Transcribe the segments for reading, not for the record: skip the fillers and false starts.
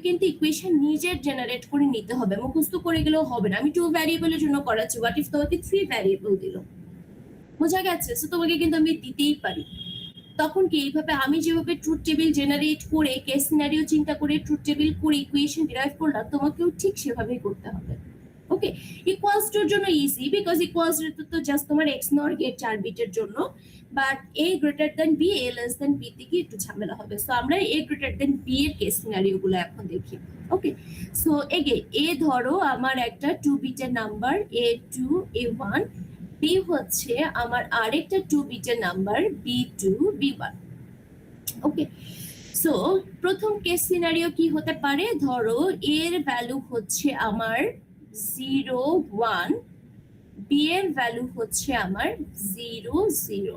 কিন্তু ইকুয়েশন নিজের জেনারেট করে নিতে হবে, মুখস্থ করে গেলেও হবে না। আমি 2 ভ্যারিয়েবলের জন্য করাচ্ছি, হোয়াট ইফ তোমাকে 3 ভ্যারিয়েবল দিল, বোঝা গেছে? সো তোমাকে কিন্তু আমি দিতেই পারি। তখন কি এইভাবে আমি যেভাবে ট্রুথ টেবিল জেনারেট করে কেস সিনারিও চিন্তা করে ট্রুথ টেবিল করে ইকুয়েশন ডিরাইভ করলাম, তোমাকেও ঠিক সেভাবেই করতে হবে। ওকে, ইকুয়ালস টুর জন্য ইজি, বিকজ ইকুয়ালস তো জাস্ট তোমার এক্স নর গেট 4 বিটের জন্য, but a greater than b, a less than b থেকে একটু ঝামেলা হবে। সো আমরা a গ্রেটার দ্যান b এর কেস সিনারিও গুলো এখন দেখি। ওকে, সো এগেইন a ধরো আমার একটা 2 বিটের নাম্বার a2 a1, b হচ্ছে আমার আরেকটা 2 বিটের নাম্বার b2 b1। ওকে, সো প্রথম কেস সিনারিও কি হতে পারে, ধরো এর ভ্যালু হচ্ছে আমার 0 1, বি এর ভ্যালু হচ্ছে আমার 0 0।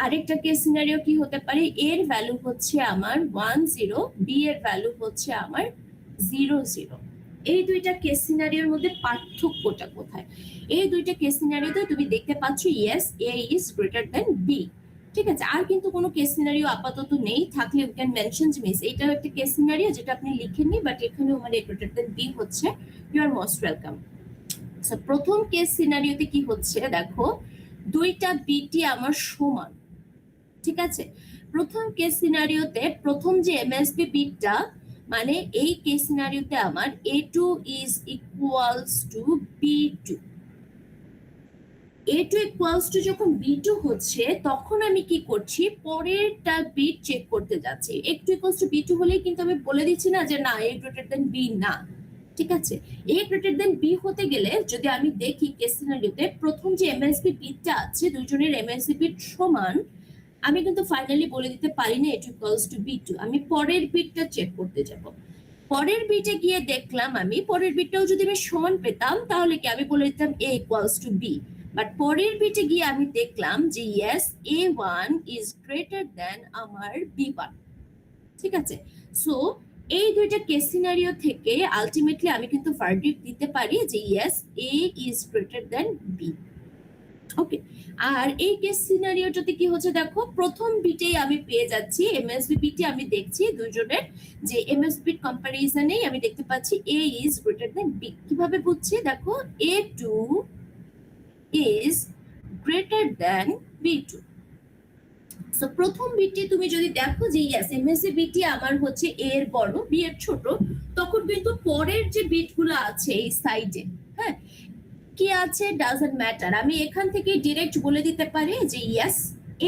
আরেকটা কেস সিনারিও কি হতে পারে, এর ভ্যালু হচ্ছে আমার 1 0, বি এর ভ্যালু হচ্ছে আমার 0 0। এই দুইটা কেস সিনারিওর মধ্যে পার্থক্যটা কোথায়? এই দুইটা কেস সিনারিওতে তুমি দেখতে পাচ্ছ yes A is greater than B, ঠিক আছে? আর কিন্তু কোনো কেস সিনারিও আপাতত নেই, থাকলে ইউ ক্যান মেনশন মিস এইটাও একটা কেস সিনারিও যেটা আপনি লিখেননি, বাট এখানেও মানে গ্রেটার দ্যান বি হচ্ছে, you are most welcome. So প্রথম কেস সিনারিওতে কি হচ্ছে দেখো, দুইটা বিটি আমার সমান, ঠিক আছে? প্রথম কেস সিনারিওতে প্রথম যে এমএসবি বিটটা, মানে এই কেস সিনারিওতে আমার a2 is equals to b2, a2 equals to যখন b2 হচ্ছে, তখন আমি কি করছি, পরেরটা বিট চেক করতে যাচ্ছি। a2 ইকুয়ালস টু b2 হলেই কিন্তু আমি বলে দিচ্ছি না যে না a গ্রেটার দ্যান b না, ঠিক আছে? a গ্রেটার দ্যান b হতে গেলে যদি আমি দেখি কেস সিনারিওতে প্রথম যে এমএসবি বিটটা আছে, দুইজনের এমএসবি বিট সমান, আমি কিন্তু ফাইনালি বলে দিতে পারি না a2 ইকুয়ালস টু b2, আমি পরের বিটটা চেক করতে যাব। পরের বিটে গিয়ে দেখলাম আমি পরের বিটটাও যদি আমি সমান পেতাম, তাহলে কি আমি বলে দিতাম a equals to b। But পরের বিটে গিয়ে আমি দেখলাম যে yes a1 is greater than আমার b1, ঠিক আছে? সো এই দুইটা কেস সিনারিও থেকে আলটিমেটলি আমি কিন্তু ভার্ডিক্ট দিতে পারি যে yes a is greater than b। ওকে, আর এই কেস সিনারিওটাতে কি হচ্ছে দেখো, প্রথম বিটেই আমি পেয়ে যাচ্ছি এমএসবি বিটে, আমি দেখছি দুজনের যে এমএসবি কম্পারিজনেই আমি দেখতে পাচ্ছি a is greater than b। কিভাবে বুঝছি দেখো, a2 is greater than b2। So প্রথম বিটটি তুমি যদি দেখো যে ইয়েস এমএসবি বিটটি আমার হচ্ছে a এর বড় b এর ছোট, তখন কিন্তু পরের যে বিটগুলো আছে এই সাইডে, হ্যাঁ কি আছে ডাজন্ট ম্যাটার, আমি এখান থেকে ডিরেক্ট বলে দিতে পারি যে yes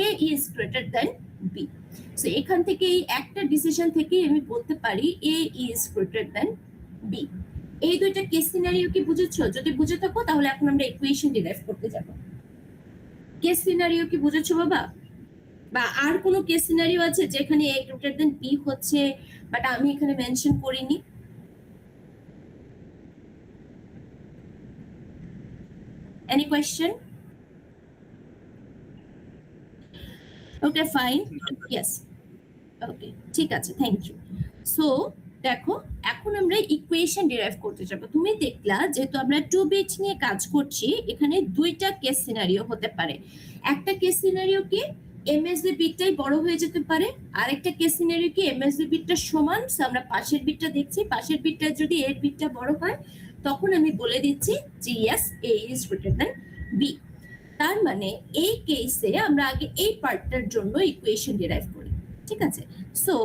a is greater than b। So এখান থেকে এই একটা ডিসিশন থেকে আমি বলতে পারি a is greater than b। এই দুইটা কেস সিনারিও কি বুঝেছো? যদি বুঝে থাকো তাহলে এখন আমরা ইকুয়েশন ডিরাইভ করতে যাব। কেস সিনারিও কি বুঝেছো বাবা? বা আর কোনো কেস সিনারিও আছে যেখানে a গ্রেটার দ্যান b হচ্ছে, বাট আমি এখানে মেনশন করিনি? Any question? Okay, fine. Yes. Okay, ঠিক আছে, থ্যাংক ইউ। সো দেখো এখন আমরা ইকুয়েশন ডিরাইভ করতে যাব। তুমি দেখলা যেহেতু আমরা 2 বিট নিয়ে কাজ করছি, এখানে দুইটা কেস সিনারিও হতে পারে। একটা কেস সিনারিও কি এমএসবি বিটটাই বড় হয়ে যেতে পারে, আর একটা কেস সিনারিও কি এমএসবি বিটটা সমান, আমরা পাশের বিটটা দেখছি, পাশের বিটটা যদি এর বিটটা বড় হয়, তখন আমি বলে দিচ্ছি যে yes a is greater than b। তার মানে এই কেসে আমরা আগে এই পার্টটার জন্য ইকুয়েশন ডিরাইভ করি, ঠিক আছে? সো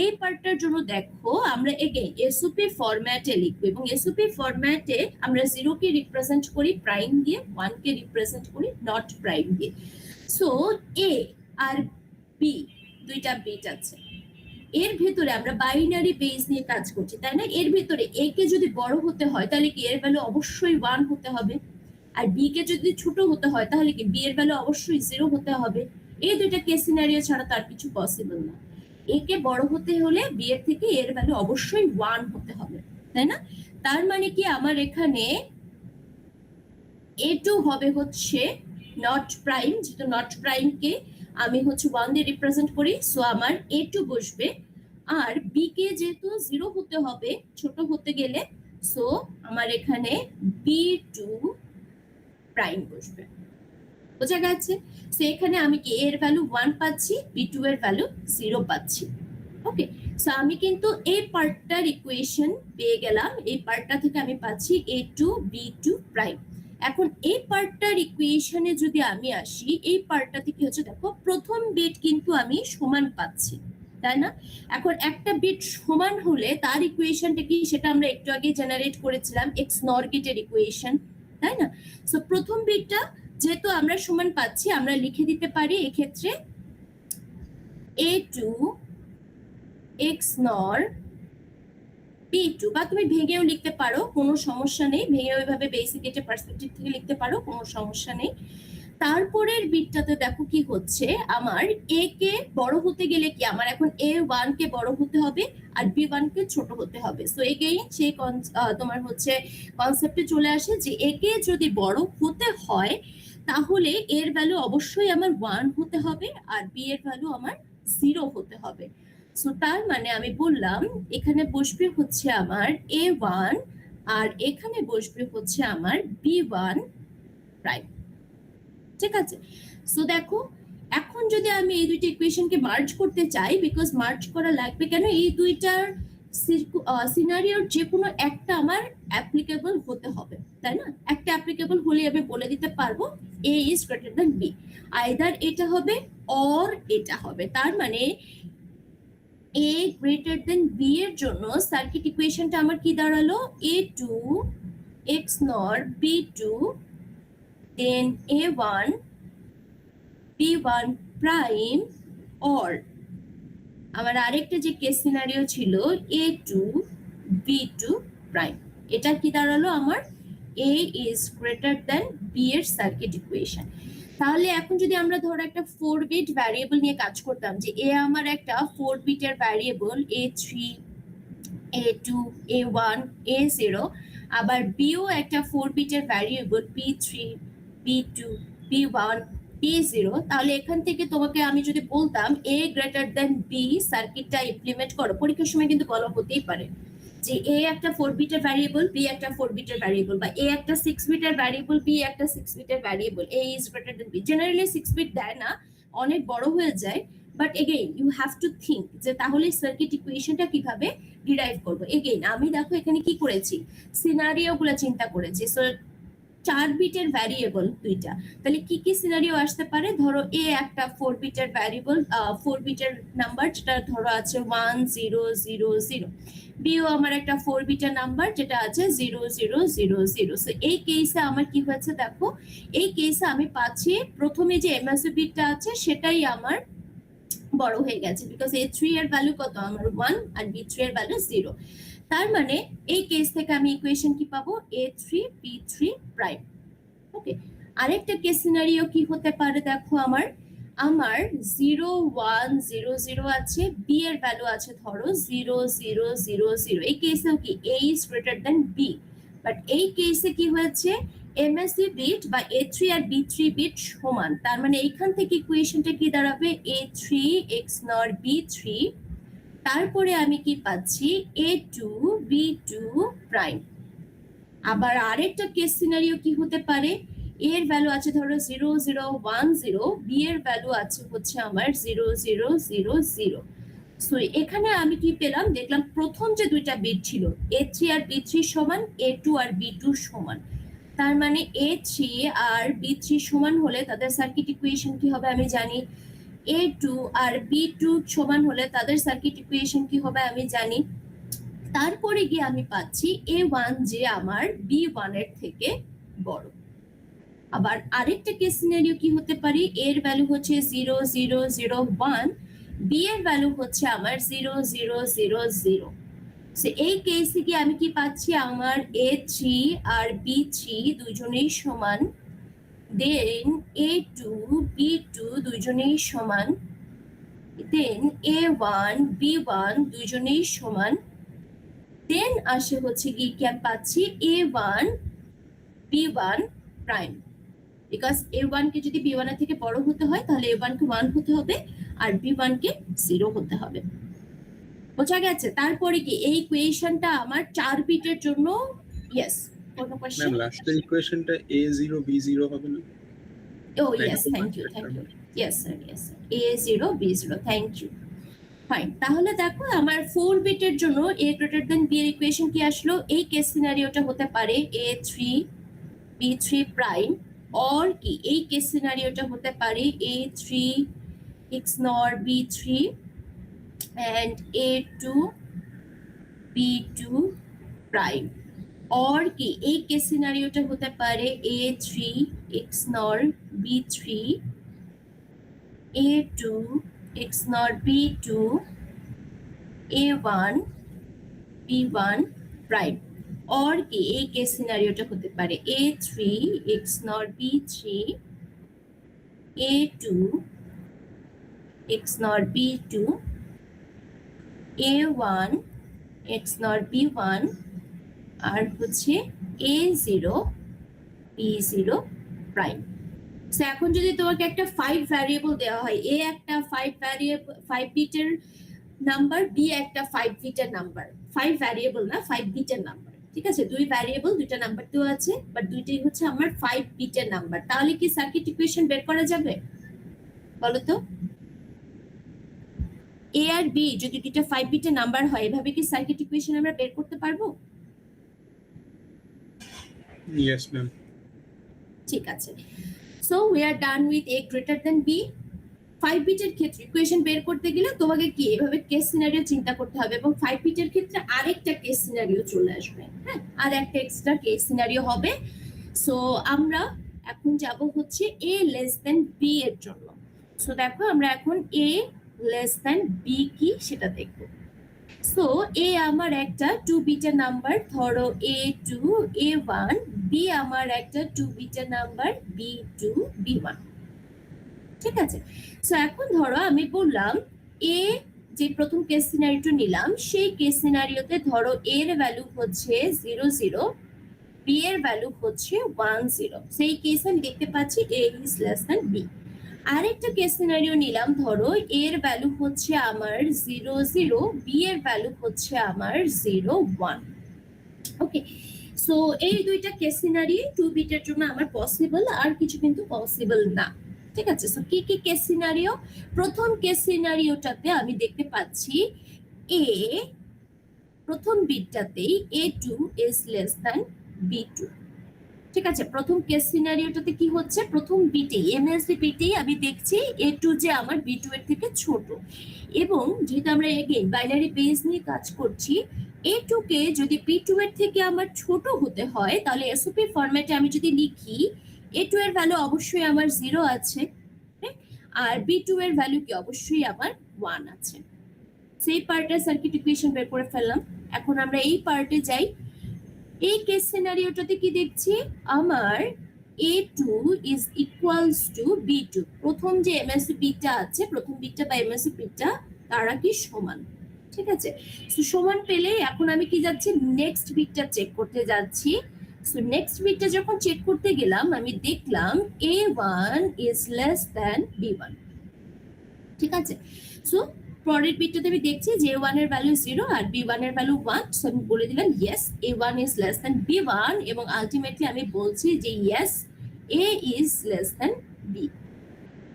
এই পার্টটার জন্য দেখো আমরা এগেইন এসওপি ফরম্যাটে লিখবো, এবং এসওপি ফরম্যাটে আমরা 0 কে রিপ্রেজেন্ট করি প্রাইম দিয়ে, 1 কে রিপ্রেজেন্ট করি নট প্রাইম দিয়ে। সো a আর b দুইটা বিট আছে, এর ভেতরে আমরা বাইনারি বেস নিয়ে কাজ করছি, তাই না? এর ভেতরে a কে যদি বড় হতে হয় তাহলে কি এর ভ্যালু অবশ্যই 1 হতে হবে, আর বি কে যদি ছোট হতে হয় তাহলে কি বি এর ভ্যালু অবশ্যই 0 হতে হবে। এই দুইটা কেস সিনারিও ছাড়া তার কিছু পসিবল না। এ কে বড় হতে হলে বি এর থেকে এর ভ্যালু অবশ্যই 1 হতে হবে, তাই না? তার মানে কি আমার এখানে a2 হবে হচ্ছে নট প্রাইম, যেহেতু নট প্রাইম কে আমি হচ্ছে 1 দিয়ে রিপ্রেজেন্ট করি, সো আমার a2 বসবে। আর বি কে যেহেতু 0 হতে হবে ছোট হতে গেলে, সো আমার এখানে b2 প্রাইম বসবে, বোঝা গেছে? সো এখানে আমি কি এর ভ্যালু 1 পাচ্ছি, b2 এর ভ্যালু 0 পাচ্ছি। ওকে, সো আমি কিন্তু এই পার্টটার ইকুয়েশন পেয়ে গেলাম। এই পার্টটা থেকে আমি পাচ্ছি a2 b2 প্রাইম। এখন এই পার্টটার ইকুয়েশনে যদি আমি আসি, এই পার্টটাতে কি হচ্ছে দেখো, প্রথম বিট কিন্তু আমি সমান পাচ্ছি, তাই না? এখন একটা বিট সমান হলে তার ইকুয়েশনটা কি, সেটা আমরা একটু আগে জেনারেট করেছিলাম, এক্স নর গেটের ইকুয়েশন, তাই না? সো প্রথম বিটটা যেহেতু আমরা সমান পাচ্ছি, আমরা লিখে দিতে পারি এক্ষেত্রে a2 x নর b2, বা তুমি ভেঙেও লিখতে পারো, কোনো সমস্যা নেই, ভেঙে ওইভাবে বেসিক এটা পার্সপেক্টিভ থেকে লিখতে পারো, কোনো সমস্যা নেই। তারপরের বিটটাতে দেখো কি হচ্ছে, আমার a কে বড় হতে গেলে কি, আমার এখন a1 কে বড় হতে হবে আর b1 কে ছোট হতে হবে। সো এগেইন সেই তোমার হচ্ছে কনসেপ্টে চলে আসে যে a কে যদি বড় হতে হয় তাহলে এর ভ্যালু অবশ্যই আমার 1 হতে হবে আর b এর ভ্যালু আমার 0 হতে হবে। সো তার মানে আমি বললাম এখানে বসবে হচ্ছে আমার a1 আর এখানে বসবে হচ্ছে আমার b1 প্রাইম। ঠিক আছে, সো দেখো এখন যদি আমি এই দুইটা ইকুয়েশনকে মার্জ করতে চাই, বিকজ মার্জ করা লাগবে কেন, এই দুইটার সিনারিওর যে কোনো একটা আমার অ্যাপ্লিকেবল হতে হবে, তাই না? একটা অ্যাপ্লিকেবল হলে আমি বলে দিতে পারবো a is greater than b, either এটা হবে অর এটা হবে। তার মানে a গ্রেটার দ্যান b এর জন্য সার্কিট ইকুয়েশনটা আমার কি দাঁড়ালো, a2 x নর b2 then a1 b1 prime or আমার আরেকটা যে কেস সিনারিও ছিল a2 b2 প্রাইম। এটা কি দাঁড়ালো আমার a is greater than b এর সার্কিট ইকুয়েশন। তাহলে এখন যদি আমরা ধরো একটা 4 বিট ভ্যারিয়েবল নিয়ে কাজ করতাম, যে a আমার একটা 4 বিটের variable a3 a2 a1 a0, আবার b ও একটা 4 বিটের variable b3 b2 b1 b0, তাহলে এখান থেকে তোমাকে আমি যদি বলতাম a গ্রেটার দ্যান b সার্কিটটা ইমপ্লিমেন্ট করো, পরীক্ষার সময় কিন্তু বলা হতেই পারে যে a একটা 4 বিটের ভ্যারিয়েবল, b একটা 4 বিটের ভ্যারিয়েবল, বা a একটা 6 বিটের ভ্যারিয়েবল, b একটা 6 বিটের variable, a is greater than b। Generally 6 bit দেয় না, অনেক বড় হয়ে যায়, but again you have to think যে তাহলে সার্কিট ইকুয়েশনটা কিভাবে ডিরাইভ করবো। এগেইন আমি দেখো এখানে কি করেছি, সিনারিও গুলো চিন্তা করেছি। সো 4 বিটের ভ্যারিয়েবল দুইটা, তাহলে কি কি সিনারিও আসতে পারে, ধরো এ একটা 4 বিটের ভ্যারিয়েবল, 4 বিটের নাম্বার যেটা ধরো আছে 1 0 0 0, বিও আমার একটা 4 বিটের নাম্বার যেটা আছে 0 0 0 0। সো এই কেসে আমার কি হয়েছে দেখো, এই কেসে আমি পাচ্ছি প্রথমে যে এমএসবি বিটটা আছে সেটাই আমার বড় হয়ে গেছে, বিকজ a3 এর ভ্যালু কত আমার 1 আর b3 এর ভ্যালু 0। তার মানে এই কেস থেকে আমি ইকুয়েশন কি পাবো, a3 b3 প্রাইম। ওকে, আরেকটা কেস সিনারিও কি হতে পারে দেখো, আমার 0 1 0 0 আছে, b এর ভ্যালু আছে ধরো 0 0 0 0। এই কেসেও কি a is greater than b, but এই কেসে কি হয়েছে, এমএসবি বিট বা a3 আর b3 বিট সমান, তার মানে এইখান থেকে ইকুয়েশনটা কি দাঁড়াবে, a3 x নর b3, তারপরে আমি কি পাচ্ছি a2 b2 প্রাইম। আবার আরেকটা কেস সিনারিও কি হতে পারে, এর ভ্যালু আছে ধরো 0 0 1 0, বি এর ভ্যালু আছে হচ্ছে আমার 0 0 0 0। সো এখানে আমি কি পেলাম, দেখলাম প্রথম যে দুইটা বিট ছিল a3 আর b3 সমান, a2 আর b2 সমান, তার মানে a3 আর b3 সমান হলে তাদের সার্কিট ইকুয়েশন কি হবে আমি জানি, a2 আর b2 সমান হলে তাদের সার্কিট ইকুয়েশন কি হবে আমি জানি। তারপরে গিয়ে আমি পাচ্ছি a1 যে আমার b1 এর থেকে বড়। আবার আরেকটা কেস সিনারিও কি হতে পারে, এর ভ্যালু হচ্ছে 0 0 0 1, b এর ভ্যালু হচ্ছে আমার 0 0 0 0। সো এই কেসে কি আমি কি পাচ্ছি, আমার a3 আর b3 দুজনেই সমান, দেন a2 b2 দুজনেই সমান, দেন a1 b1 দুজনেই সমান, দেন আসে হচ্ছে কি পাচ্ছি a1 b1 prime, because a1 কে যদি b1 এর থেকে বড় হতে হয় তাহলে a1 কে 1 হতে হবে আর b1 কে 0 হতে হবে। বোঝা গেছে? তারপরে কি এই ইকুয়েশনটা আমার 4 বিটের জন্য, ইয়েস কোনো কোশ্চেন? ম্যাম লাস্টের ইকুয়েশনটা a0 b0 হবে না? Oh yes, thank you. Yes sir, yes sir. A0 B0, thank you. Fine, তাহলে দেখো আমার 4 বিটের জন্য a গ্রেটার দেন b এর ইকুয়েশন কি আসলো? এই কেস সিনারিওটা হতে পারে a3 b3 প্রাইম, অর কি এই কেস সিনারিওটা হতে পারে a3 x nor b3 and a2 b2 prime, or কি এই কেস সিনারিওটা হতে পারে a3 x nor b3 a2 x nor b2 a1 b1 prime, or কি এই কেস সিনারিওটা হতে পারে a3 x nor b3 a2 x nor b2 a1 x nor b1 আর হচ্ছে a0 b0 prime. So এখন যদি তোমাকে একটা 5 ভ্যারিয়েবল দেওয়া হয়, a একটা 5 ভ্যারিয়েবল 5 বিটের নাম্বার, বি একটা 5 বিটের নাম্বার, 5 ভ্যারিয়েবল না 5 বিটের নাম্বার, ঠিক আছে, দুই ভ্যারিয়েবল দুইটা নাম্বার তো আছে, বাট দুইটাই হচ্ছে আমার 5 বিটের নাম্বার, তাহলে কি সার্কিট ইকুয়েশন বের করা যাবে বলো তো? এ আর বি যদি দুইটা 5 বিটের নাম্বার হয়, এভাবে কি সার্কিট ইকুয়েশন আমরা বের করতে পারবো? Yes, ma'am. ঠিক আছে, so we are done with a greater than b। 5 বিটের ক্ষেত্রে ইকুয়েশন বের করতে গেলে তোমাকে কি এভাবে কেস সিনারিও চিন্তা করতে হবে, এবং 5 বিটের ক্ষেত্রে আরেকটা কেস সিনারিও চলে আসবে, হ্যাঁ, আর একটা এক্সট্রা কেস সিনারিও হবে। সো আমরা এখন যাব হচ্ছে a লেস দেন b এর জন্য। সো দেখো আমরা এখন a লেস দেন b কি সেটা দেখব। সো a আমার একটা 2 বিটের নাম্বার, ধরো a2 a1, b আমার একটা 2 বিটের নাম্বার b2 b1, ঠিক আছে। সো এখন ধরো আমি বললাম এ যে প্রথম কেস সিনারিওটা নিলাম, সেই কেস সিনারিওতে ধরো a এর ভ্যালু হচ্ছে 0 0, b এর ভ্যালু হচ্ছে 1 0, সেই কেস আমি দেখতে পাচ্ছি a is less than b। আরেকটা কেস সিনারিও নিলাম, ধরো a এর ভ্যালু হচ্ছে আমার 0 0, b এর ভ্যালু হচ্ছে আমার 0 1। ওকে, সো এই দুইটা কেস সিনারিও 2 বিটের জন্য আমার পসিবল, আর কিছু কিন্তু পসিবল না, ঠিক আছে। সো কি কি কেস সিনারিও? প্রথম কেস সিনারিওটাতে আমি দেখতে পাচ্ছি a প্রথম বিটটাতেই a2 is less than b2, ঠিক আছে। প্রথম কেস সিনারিওটাতে কি হচ্ছে, প্রথম বিটেই এমএসবি বিটেই আমি দেখছি a2 যে আমার b2 এর থেকে ছোট, এবং যেহেতু আমরা এগেইন বাইনারি বেস নিয়ে কাজ করছি, a2 কে যদি b2 এর থেকে আমার ছোট হতে হয়, তাহলে এসওপি ফরম্যাটে আমি যদি লিখি a2 এর ভ্যালু অবশ্যই আমার 0 আছে, আর b2 এর ভ্যালু কি অবশ্যই আমার 1 আছে। সেই পার্টে সার্কিট ইকুয়েশন বের করে ফেললাম। এখন আমরা এই পার্টে যাই। এই কেস সিনারিওটাতে কি দেখছি, আমার a2 is equals to b2, প্রথম যে এমএসবি বিটটা আছে, প্রথম বিটটা বা এমএসবি বিটটা তারা কি সমান, ঠিক আছে। সো সমান পেলে এখন আমি কি যাচ্ছি, নেক্সট বিটটা চেক করতে যাচ্ছি। সো নেক্সট বিটটা যখন চেক করতে গেলাম, আমি দেখলাম a1 is less than b1, ঠিক আছে। সো পরের বিটটাতে আমি দেখছি যে a1 এর ভ্যালু 0 আর b1 এর ভ্যালু 1, সো আমি বলে দিলাম yes a1 is less than b1, এবং আলটিমেটলি আমি বলছি যে yes a is less than b।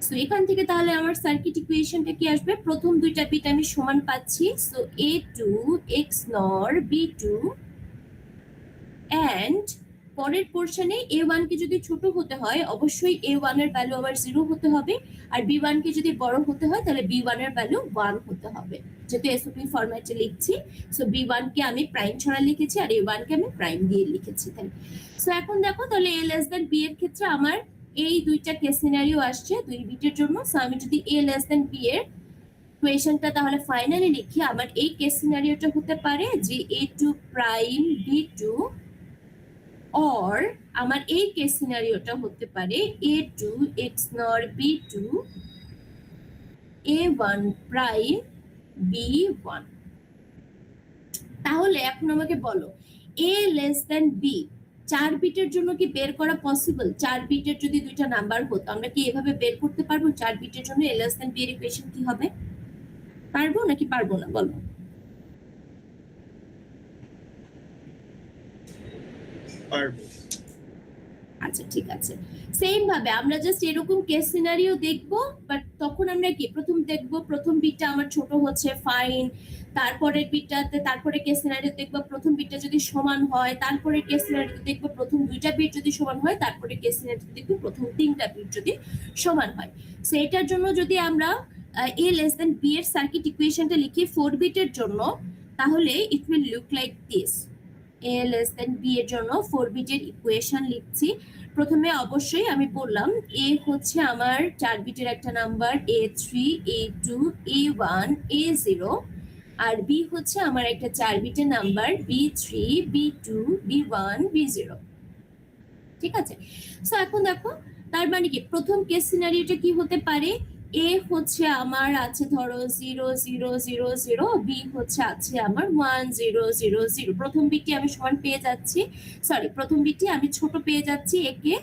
So এখান থেকে তাহলে আমার সার্কিট ইকুয়েশনটা কি আসবে, প্রথম দুইটা বিট আমি সমান পাচ্ছি, so a2 x nor b2 and পরের পোরশনে a1 কে যদি ছোট হতে হয়, অবশ্যই a1 এর ভ্যালু আমার 0 হতে হবে, আর b1 কে যদি বড় হতে হয়, তাহলে b1 এর ভ্যালু 1 হতে হবে, যেহেতু এসওপি ফরম্যাটে লিখছি। সো b1 কে আমি প্রাইম ছাড়া লিখেছি, আর a1 কে আমি প্রাইম দিয়ে লিখেছি, তাই। সো এখন দেখো তাহলে a লেস দ্যান b এর ক্ষেত্রে আমার এই দুইটা কেস সিনারিও আসছে 2 বিটের জন্য। সো আমি যদি a লেস দ্যান b এর ইকুয়েশনটা তাহলে ফাইনালি লিখি, আমার এই কেস সিনারিওটা হতে পারে যে a2 প্রাইম b2, or আমার এই কেস সিনারিওটা হতে পারে a2 x nor b2 a1 prime b1। তাহলে এখন আমাকে বলো a লেস দ্যান b 4 বিটের জন্য কি বের করা পসিবল? 4 বিটের যদি দুইটা নাম্বার হতো, আমরা কি এভাবে বের করতে পারবো 4 বিটের জন্য a লেস দ্যান b এর ইকুয়েশন কি হবে? পারবো নাকি পারবো না বলো? পারবো। আচ্ছা ঠিক আছে, সেম ভাবে আমরা জাস্ট এরকম কেস সিনারিও দেখবো, বাট তখন আমরা কি প্রথম দেখবো প্রথম বিটটা আমার ছোট হচ্ছে ফাইন, তারপরের বিটটাতে তারপরে কেস সিনারিও দেখবো প্রথম বিটটা যদি সমান হয়, তারপরে কেস সিনারিও দেখবো প্রথম দুইটা বিট যদি সমান হয়, তারপরে কেস সিনারিও দেখবো প্রথম তিনটা বিট যদি সমান হয়। সো এটার জন্য যদি আমরা a less than b এর সার্কিট ইকুয়েশনটা লিখি 4 বিটের জন্য, তাহলে it will look like this. a less than b এর জন্য 4 বিটের ইকুয়েশন লিখছি। প্রথমে অবশ্যই আমি বললাম a হচ্ছে আমার 4 বিটের একটা number, a3 a2 a1 a0, আর b হচ্ছে আমার একটা 4 বিটের number, b3 b2 b1 b0। ঠিক আছে, সো এখন দেখো তার মানে কি প্রথম কেস সিনারিওটা কি হতে পারে, a হচ্ছে আমার আছে ধরো 0 0 0 0, b হচ্ছে আছে আমার 1 0 0 0। প্রথম বিটটি আমি সমান পেয়ে যাচ্ছি, সরি প্রথম বিটটি আমি ছোট পেয়ে যাচ্ছি a কে,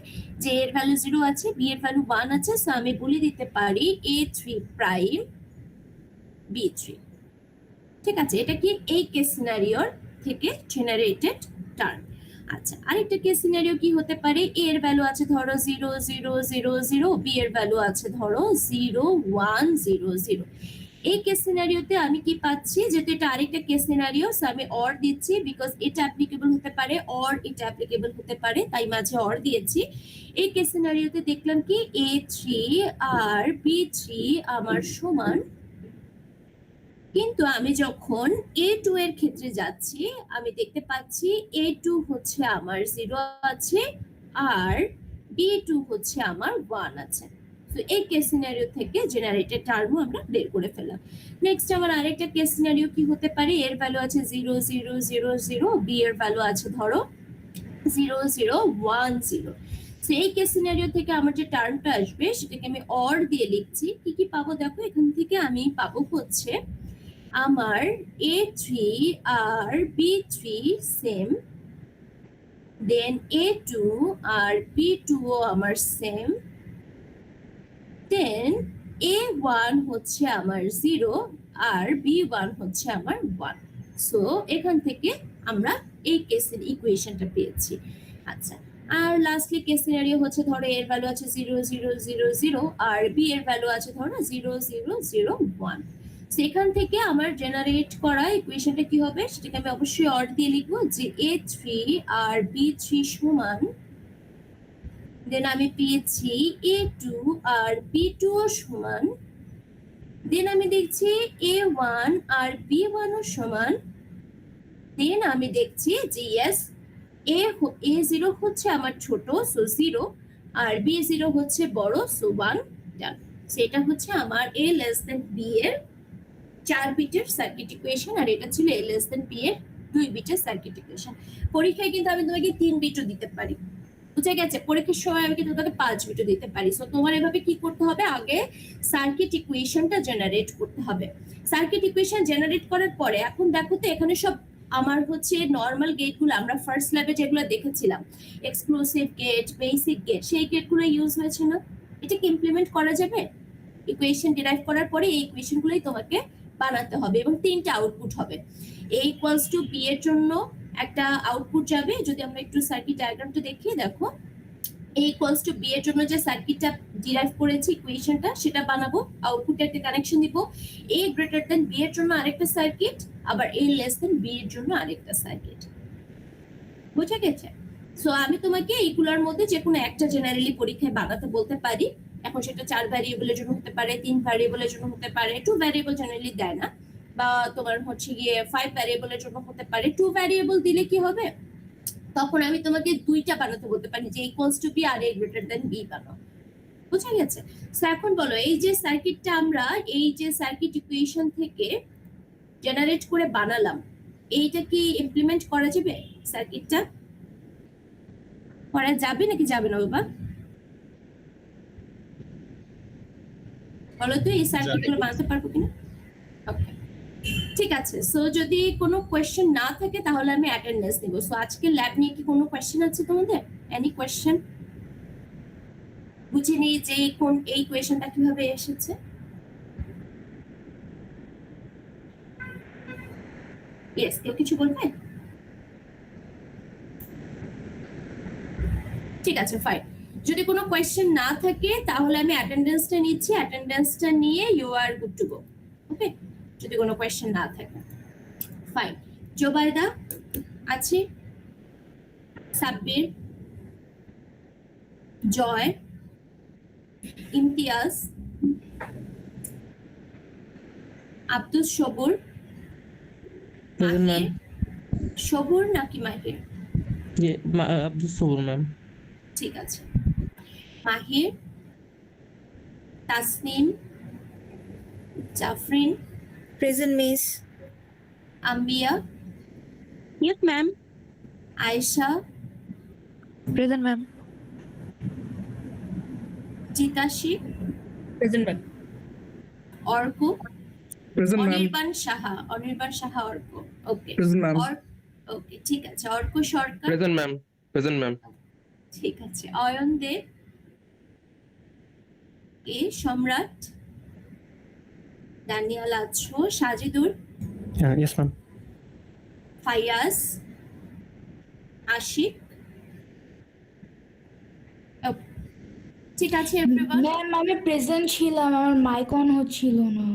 যে এর ভ্যালু 0 আছে, b এর ভ্যালু 1 আছে, সো আমি বলে দিতে পারি a3 প্রাইম b3। ঠিক আছে, এটা কি এই কেস সিনারিওর থেকে জেনারেটেড টার্ম। আচ্ছা, আরেকটা কেস সিনারিও কি হতে পারে, a এর ভ্যালু আছে ধরো 0 0 0 0, b এর ভ্যালু আছে ধরো 0 1 0 0। এই কেস সিনারিওতে আমি কি পাচ্ছি, যেহেতু এটা আরেকটা কেস সিনারিও, সো আমি অর দিচ্ছি, বিকজ এটা অ্যাপ্লিকেবল হতে পারে অর এটা অ্যাপ্লিকেবল হতে পারে, তাই মাঝে অর দিয়েছি। এই কেস সিনারিওতে দেখলাম কি a3 আর b3 আমার সমান, কিন্তু আমি যখন a2 এর ক্ষেত্রে যাচ্ছি আমি দেখতে পাচ্ছি a2 হচ্ছে আমার 0 আছে আর b2 হচ্ছে আমার 1 আছে। তো এই কেস সিনারিও থেকে জেনারেটেড টার্মও আমরা বের করে ফেললাম। নেক্সট আমার আরেকটা কেস সিনারিও কি হতে পারে, এর ভ্যালু আছে 0 0 0 0, b এর ভ্যালু আছে ধরো 0 0 1 0। সেই কেস সিনারিও থেকে আমার যে টার্মটা আসবে সেটাকে আমি অর দিয়ে লিখছি। কি কি পাবো দেখো, এখান থেকে আমি পাবো হচ্ছে আমার a3 আর b3 সেম, দেন a2 আর b2 ও আমার সেম, দেন a1 হচ্ছে আমার 0 আর b1 হচ্ছে আমার 1। সো এখান থেকে আমরা এই কেসের ইকুয়েশনটা পেয়েছি। আচ্ছা, আর লাস্টলি কেস সিনারিও হচ্ছে ধরো এর ভ্যালু আছে 0 0 0 0 আর b এর ভ্যালু আছে ধরো 0 0 0 1। সেখান থেকে আমার জেনারেট করা ইকুয়েশনটা কি হবে, সেটাকে আমি অবশ্যই অর দিয়ে লিখবো, যে a3 আর b3 সমান, দেন আমি পেয়েছি a2 আর b2 ও সমান, দেন আমি দেখছি a1 আর b1 ও সমান, দেন আমি দেখছি যে ইয়েস a0 হচ্ছে আমার ছোট, সো 0, আর b0 হচ্ছে বড়, সো 1। ডান, সেটা হচ্ছে আমার a less than b এর 4 বিটের সার্কিট ইকুয়েশন, আর এটা ছিল a less than b এর 2 বিটের সার্কিট ইকুয়েশন। পরীক্ষায় কিন্তু আমি তোমাকে 3 বিটও দিতে পারি, বুঝে গেছে, পরীক্ষার সময় আমি কিন্তু তোমাকে 5 বিটও দিতে পারি। সো তোমার এভাবে কি করতে হবে, আগে সার্কিট ইকুয়েশনটা জেনারেট করতে হবে। সার্কিট ইকুয়েশন জেনারেট করার পরে এখন দেখো তো এখানে সব আমার হচ্ছে নর্মাল গেটগুলো আমরা ফার্স্ট ল্যাবে যেগুলো দেখেছিলাম, এক্সক্লুসিভ গেট, বেসিক গেট, সেই গেটগুলো ইউজ হয়েছে না, এটাকে ইমপ্লিমেন্ট করা যাবে। ইকুয়েশন ডিরাইভ করার পরে এই ইকুয়েশনগুলোই তোমাকে বানাতে হবে এবং 3টা আউটপুট হবে। a ইকুয়ালস টু b এর জন্য একটা আউটপুট যাবে, যদি আমরা একটু সার্কিট ডায়াগ্রামটা দেখি, দেখো a ইকুয়ালস টু b এর জন্য যে সার্কিটটা ডিরাইভ করেছি ইকুয়েশনটা সেটা বানাবো, আউটপুটে একটা কানেকশন দিব, a গ্রেটার দ্যান b এর জন্য আরেকটা সার্কিট, আবার a লেস দ্যান b এর জন্য আরেকটা সার্কিট। বুঝে গেছে? সো আমি তোমাকে এইগুলোর মধ্যে যে কোনো একটা জেনারেলি পরীক্ষায় বানাতে বলতে পারি। এখন সেটা 4 ভ্যারিয়েবলের জন্য হতে পারে, 3 ভ্যারিয়েবলের জন্য হতে পারে, 2 ভ্যারিয়েবল জেনারেলি দেয় না, বা তোমার হচ্ছে গিয়ে 5 ভ্যারিয়েবলের জন্য হতে পারে। 2 ভ্যারিয়েবল দিলে কি হবে, তখন আমি তোমাকে 2টা বানাতে বলতে পারি, যে ইকুয়ালস টু বি আর এ গ্রেটার দ্যান বি বানাও। বুঝা গেছে? সো এখন বলো, এই যে সার্কিটটা আমরা এই যে সার্কিট ইকুয়েশন থেকে জেনারেট করে বানালাম, এইটা কি ইমপ্লিমেন্ট করা যাবে? সার্কিটটা করা যাবে নাকি যাবে না বাবা, বলো তো, এই সার্কিটগুলো বানাতে পারবো কিনা? ওকে, ঠিক আছে। সো যদি কোনো কোয়েশ্চেন না থাকে তাহলে আমি অ্যাটেন্ডেন্স নিব। সো আজকে ল্যাব নিয়ে কি কোনো কোয়েশ্চেন আছে তোমাদের? Any question? বুঝিনি যে কোন এই কোয়েশ্চেনটা কিভাবে এসেছে। ইয়েস, কেউ কিছু বলবে? ঠিক আছে, ফাইন। যদি কোনো কোয়েশ্চেন না থাকে তাহলে আমি অ্যাটেন্ডেন্সটা নিচ্ছি, অ্যাটেন্ডেন্সটা নিয়ে you are good to go. Okay, যদি কোনো কোয়েশ্চেন না থাকে, ফাইন। জোবাইদা আছে, সাব্বির, জয়, ইমতিয়াজ, আব্দুল সবুর, Present, মাহির, ma'am. সবুর নাকি মাহির? Yeah, Abdul Sabur, ma'am. ঠিক আছে, মাহির, তাসনিম, জাফরিন, Present, Miss. আম্বিয়া, Yes, ma'am. Ayesha, Present, ma'am. জিতাশি, Present, ma'am. Arka, Present, ma'am. Anirban Saha Arka. ওকে, Present, ma'am. ওকে, ঠিক আছে। অর্ক সরকার, Present, ma'am. Present, ma'am. ঠিক আছে। অয়ন দেব, এ সম্রাট, দানিয়াল আছো, Sajidur, Yes, ma'am. Fayaz, Ashiq. Okay, ঠিক আছে এভরিওয়ান। ম্যাম আমি প্রেজেন্ট ছিলাম, আমার মাইক অন হচ্ছিল না।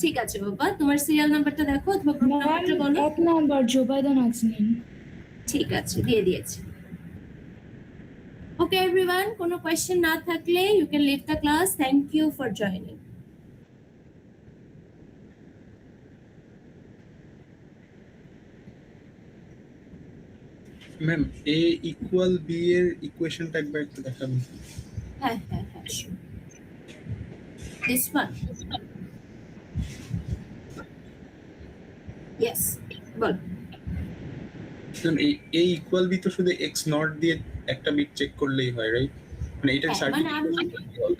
ঠিক আছে বাবা, তোমার সিরিয়াল নাম্বারটা দেখো অথবা গ্রুপ ম্যাম নাম্বারটা বলো। 1 নাম্বার জোবাইদা নাজনীন। ঠিক আছে, দিয়ে দিয়েছি। ওকে এভরিওয়ান, কোনো কোয়েশ্চেন না থাকলে you can leave the class. Thank you for joining. Ma'am A equal B এর ইকুয়েশনটা একবার একটু দেখাবেন। হ্যাঁ হ্যাঁ হ্যাঁ, sure. This one. Yes, বল। কারণ এ ইকুয়াল বি তো শুধু এক্স নট দিয়ে একটা বিট চেক করলেই হয়, রাইট? মানে এটা হ্যাঁ, মানে আমি- সার্টিফিকেট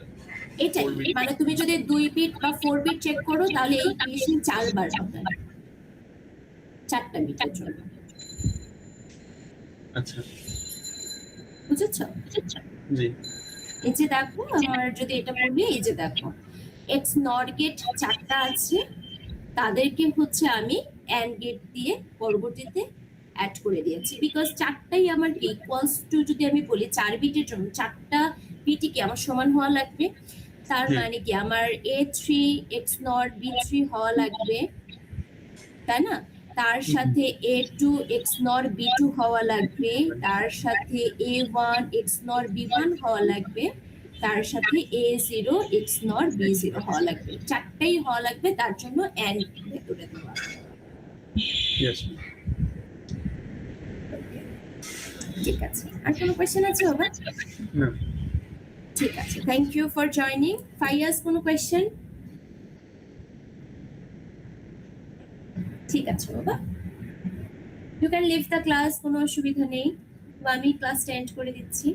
এটাই, 4 bit। মানে তুমি যদি 2 বিট বা 4 বিট চেক করো তাহলে এই ইকুয়েশন 4 বার হবে, 4টা বিটের জন্য। আচ্ছা, বুঝেছো? জি। এই যে দেখো, আমার যদি এটা বলি, এই যে দেখো এক্স নট গেট 4টা আছে, তাদেরকে হচ্ছে আমি অ্যান্ড গেট দিয়ে পরবর্তীতে অ্যাড করে দিয়েছি, বিকজ 4টাই আমার ইকুয়ালস টু, যদি আমি বলি 4 বিটের জন্য 4টা বিটই কি আমার সমান হওয়া লাগবে। তার হুম। মানে কি আমার A3 এক্স নট B3 হওয়া লাগবে, তাই না? তার সাথে A2 এক্স নট B2 হওয়া লাগবে, তার সাথে A1 এক্স নট B1 হওয়া লাগবে, তার সাথে A0 এক্স নট B0 হওয়া লাগবে। 4টাই হওয়া লাগবে, তার জন্য এন্ড ভেতরে দেওয়া। ইয়েস। ঠিক আছে, আর কোনো কোয়েশ্চেন আছে বাবা? না, ঠিক আছে, thank you for joining. Faiyaz, কোনো কোয়েশ্চেন? ঠিক আছে বাবা, you can leave the class, কোনো অসুবিধা নেই। বা আমি ক্লাসটা এন্ড করে দিচ্ছি।